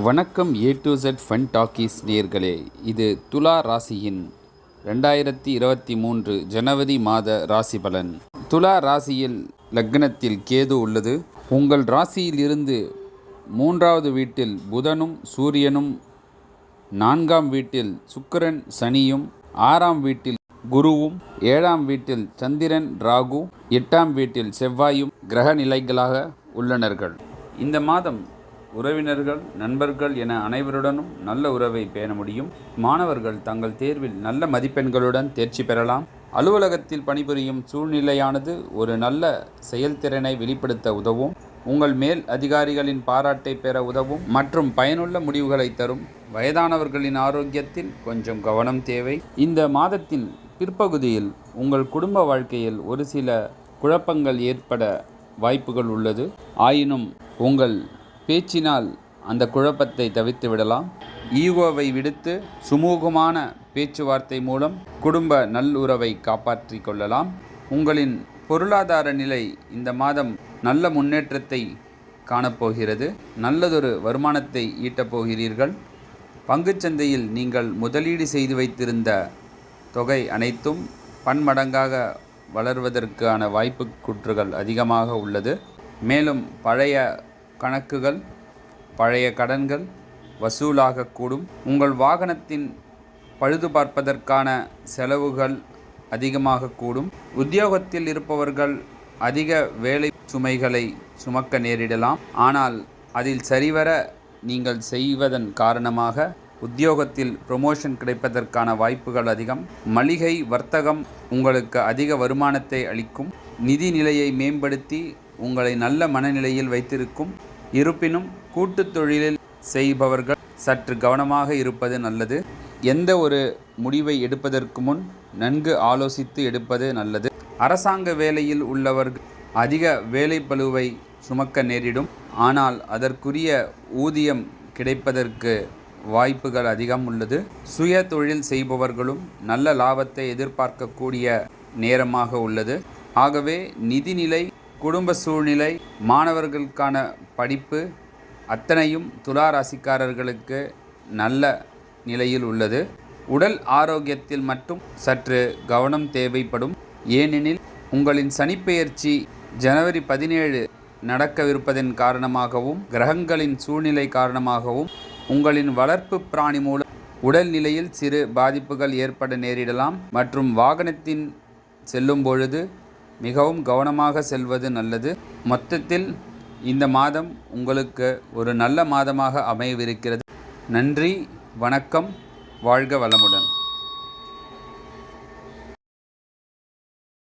வணக்கம். A to Z fun talkies நேயர்களே, இது துலா ராசியின் 2023 ஜனவரி மாத ராசி பலன். துலா ராசியில் லக்னத்தில் கேது உள்ளது. உங்கள் ராசியில் இருந்து 3வது வீட்டில் புதனும் சூரியனும், 4ஆம் வீட்டில் சுக்கிரன் சனியும், 6ஆம் வீட்டில் குருவும், 7ஆம் வீட்டில் சந்திரன் ராகு, 8ஆம் வீட்டில் செவ்வாயும் கிரக நிலைகளாக உள்ளனர்கள். இந்த மாதம் உறவினர்கள், நண்பர்கள் என அனைவருடனும் நல்ல உறவை பேண முடியும். மாணவர்கள் தங்கள் தேர்வில் நல்ல மதிப்பெண்களுடன் தேர்ச்சி பெறலாம். அலுவலகத்தில் பணிபுரியும் சூழ்நிலையானது ஒரு நல்ல செயல்திறனை வெளிப்படுத்த உதவும். உங்கள் மேல் அதிகாரிகளின் பாராட்டை பெற உதவும் மற்றும் பயனுள்ள முடிவுகளை தரும். வயதானவர்களின் ஆரோக்கியத்தில் கொஞ்சம் கவனம் தேவை. இந்த மாதத்தின் பிற்பகுதியில் உங்கள் குடும்ப வாழ்க்கையில் ஒரு சில குழப்பங்கள் ஏற்பட வாய்ப்புகள் உள்ளது. ஆயினும் உங்கள் பேச்சினால் அந்த குழப்பத்தை தவிர்த்து விடலாம். ஈகோவை விடுத்து சுமூகமான பேச்சுவார்த்தை மூலம் குடும்ப நல்லுறவை காப்பாற்றி கொள்ளலாம். உங்களின் பொருளாதார நிலை இந்த மாதம் நல்ல முன்னேற்றத்தை காணப்போகிறது. நல்லதொரு வருமானத்தை ஈட்டப் போகிறீர்கள். பங்குச்சந்தையில் நீங்கள் முதலீடு செய்து வைத்திருந்த தொகை அனைத்தும் பன்மடங்காக வளர்வதற்கான வாய்ப்புக்கூற்றுகள் அதிகமாக உள்ளது. மேலும் பழைய கணக்குகள், பழைய கடன்கள் வசூலாகக்கூடும். உங்கள் வாகனத்தின் பழுது பார்ப்பதற்கான செலவுகள் அதிகமாக கூடும். உத்தியோகத்தில் இருப்பவர்கள் அதிக வேலை சுமைகளை சுமக்க நேரிடலாம். ஆனால் அதில் சரிவர நீங்கள் செய்வதன் காரணமாக உத்தியோகத்தில் ப்ரமோஷன் கிடைப்பதற்கான வாய்ப்புகள் அதிகம். மளிகை வர்த்தகம் உங்களுக்கு அதிக வருமானத்தை அளிக்கும். நிதி நிலையை மேம்படுத்தி உங்களை நல்ல மனநிலையில் வைத்திருக்கும். இருப்பினும் கூட்டுத் தொழிலில் செய்பவர்கள் சற்று கவனமாக இருப்பது நல்லது. எந்த ஒரு முடிவை எடுப்பதற்கு முன் நன்கு ஆலோசித்து எடுப்பது நல்லது. அரசாங்க வேலையில் உள்ளவர்கள் அதிக வேலைப்பளுவை சுமக்க நேரிடும். ஆனால் அதற்குரிய ஊதியம் கிடைப்பதற்கு வாய்ப்புகள் அதிகம் உள்ளது. சுய தொழில் செய்பவர்களும் நல்ல லாபத்தை எதிர்பார்க்கக்கூடிய நேரமாக உள்ளது. ஆகவே நிதிநிலை, குடும்ப சூழ்நிலை, மாணவர்களுக்கான படிப்பு அத்தனையும் துலா ராசிக்காரர்களுக்கு நல்ல நிலையில் உள்ளது. உடல் ஆரோக்கியத்தில் மட்டும் சற்று கவனம் தேவைப்படும். ஏனெனில் உங்களின் சனிப்பெயர்ச்சி ஜனவரி 17 நடக்கவிருப்பதன் காரணமாகவும் கிரகங்களின் சூழ்நிலை காரணமாகவும் உங்களின் வளர்ப்பு பிராணி மூலம் உடல்நிலையில் சிறு பாதிப்புகள் ஏற்பட நேரிடலாம். மற்றும் வாகனத்தின் செல்லும் பொழுது மிகவும் கவனமாக செல்வது நல்லது. மொத்தத்தில் இந்த மாதம் உங்களுக்கு ஒரு நல்ல மாதமாக அமையவிருக்கிறது. நன்றி, வணக்கம், வாழ்க வளமுடன்.